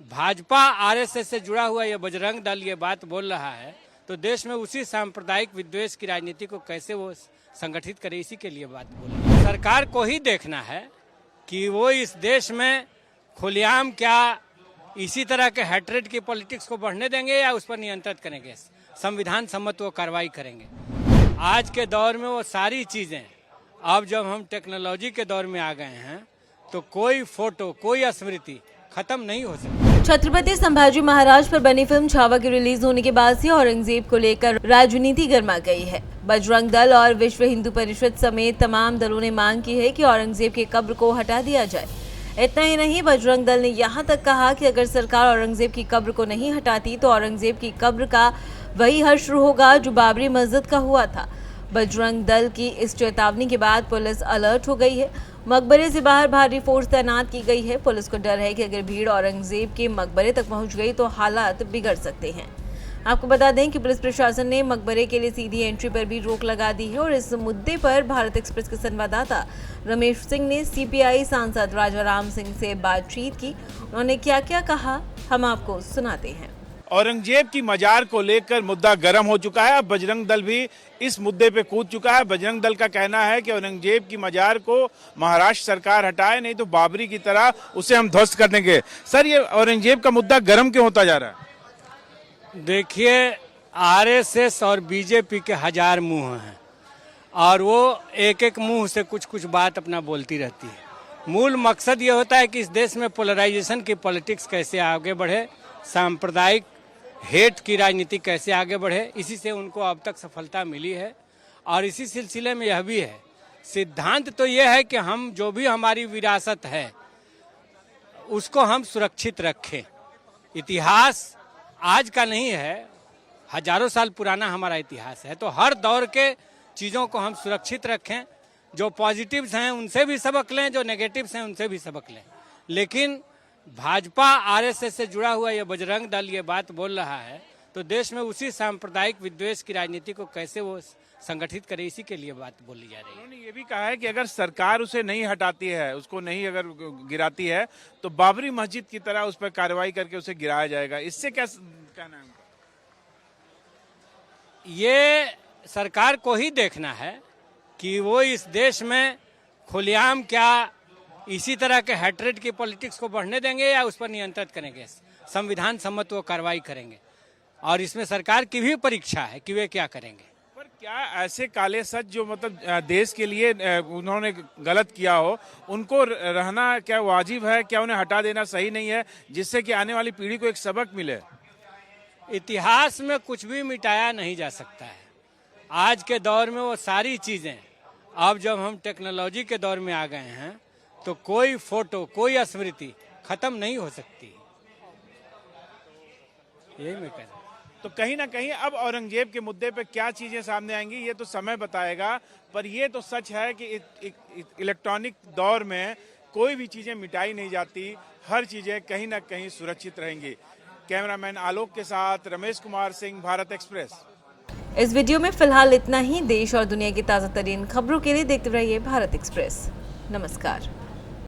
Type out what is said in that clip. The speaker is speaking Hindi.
भाजपा आरएसएस से जुड़ा हुआ ये बजरंग दल ये बात बोल रहा है तो देश में उसी सांप्रदायिक विद्वेष की राजनीति को कैसे वो संगठित करे, इसी के लिए बात बोल रहा है। सरकार को ही देखना है कि वो इस देश में खुलेआम क्या इसी तरह के हैट्रेड की पॉलिटिक्स को बढ़ने देंगे या उस पर नियंत्रित करेंगे, संविधान सम्मत वो कार्रवाई करेंगे। आज के दौर में वो सारी चीज़ें, अब जब हम टेक्नोलॉजी के दौर में आ गए हैं तो कोई फोटो कोई स्मृति खत्म नहीं हो सकती। छत्रपति संभाजी महाराज पर बनी फिल्म छावा की रिलीज होने के बाद से औरंगजेब को लेकर राजनीति गर्मा गई है। बजरंग दल और विश्व हिंदू परिषद समेत तमाम दलों ने मांग की है कि औरंगजेब की कब्र को हटा दिया जाए। इतना ही नहीं, बजरंग दल ने यहां तक कहा कि अगर सरकार औरंगजेब की कब्र को नहीं हटाती तो औरंगजेब की कब्र का वही हश्र होगा जो बाबरी मस्जिद का हुआ था। बजरंग दल की इस चेतावनी के बाद पुलिस अलर्ट हो गई है। मकबरे से बाहर भारी फोर्स तैनात की गई है। पुलिस को डर है कि अगर भीड़ औरंगजेब के मकबरे तक पहुंच गई तो हालात बिगड़ सकते हैं। आपको बता दें कि पुलिस प्रशासन ने मकबरे के लिए सीधी एंट्री पर भी रोक लगा दी है और इस मुद्दे पर भारत एक्सप्रेस के संवाददाता रमेश सिंह ने सीपीआई सांसद राजा राम सिंह से बातचीत की। उन्होंने क्या क्या कहा, हम आपको सुनाते हैं। औरंगजेब की मजार को लेकर मुद्दा गर्म हो चुका है। अब बजरंग दल भी इस मुद्दे पे कूद चुका है। बजरंग दल का कहना है कि औरंगजेब की मजार को महाराष्ट्र सरकार हटाए, नहीं तो बाबरी की तरह उसे हम ध्वस्त कर देंगे। सर, ये औरंगजेब का मुद्दा गर्म क्यों होता जा रहा है? देखिए, आरएसएस और बीजेपी के हजार मुंह हैं और वो एक एक मुंह से कुछ कुछ बात अपना बोलती रहती है। मूल मकसद ये होता है कि इस देश में पोलराइजेशन की पॉलिटिक्स कैसे आगे बढ़े, सांप्रदायिक हेट की राजनीति कैसे आगे बढ़े। इसी से उनको अब तक सफलता मिली है और इसी सिलसिले में यह भी है। सिद्धांत तो यह है कि हम जो भी हमारी विरासत है उसको हम सुरक्षित रखें। इतिहास आज का नहीं है, हजारों साल पुराना हमारा इतिहास है, तो हर दौर के चीज़ों को हम सुरक्षित रखें। जो पॉजिटिव्स हैं उनसे भी सबक लें, जो नेगेटिव्स हैं उनसे भी सबक लें। लेकिन भाजपा आरएसएस से जुड़ा हुआ ये बजरंग दल ये बात बोल रहा है तो देश में उसी सांप्रदायिक विद्वेष की राजनीति को कैसे वो संगठित करे, इसी के लिए बात बोली जा रही है। उन्होंने ये भी कहा है कि अगर सरकार उसे नहीं हटाती है, उसको नहीं अगर गिराती है तो बाबरी मस्जिद की तरह उस पर कार्रवाई करके उसे गिराया जाएगा। इससे क्या कहना है उनका? ये सरकार को ही देखना है कि वो इस देश में खुलेआम क्या इसी तरह के हैट्रेड की पॉलिटिक्स को बढ़ने देंगे या उस पर नियंत्रित करेंगे, संविधान सम्मत वो कार्रवाई करेंगे। और इसमें सरकार की भी परीक्षा है कि वे क्या करेंगे। पर क्या ऐसे काले सच जो मतलब देश के लिए उन्होंने गलत किया हो, उनको रहना क्या वाजिब है? क्या उन्हें हटा देना सही नहीं है, जिससे कि आने वाली पीढ़ी को एक सबक मिले? इतिहास में कुछ भी मिटाया नहीं जा सकता है। आज के दौर में वो सारी चीज़ें, अब जब हम टेक्नोलॉजी के दौर में आ गए हैं तो कोई फोटो कोई स्मृति खत्म नहीं हो सकती। यही मैं कह रहा हूँ। तो कहीं ना कहीं अब औरंगजेब के मुद्दे पे क्या चीजें सामने आएंगी ये तो समय बताएगा, पर ये तो सच है कि इलेक्ट्रॉनिक दौर में कोई भी चीजें मिटाई नहीं जाती, हर चीजें कहीं ना कहीं सुरक्षित रहेंगी। कैमरामैन आलोक के साथ रमेश कुमार सिंह, भारत एक्सप्रेस। इस वीडियो में फिलहाल इतना ही। देश और दुनिया की ताज़ा तरीन खबरों के लिए देखते रहिए भारत एक्सप्रेस। नमस्कार।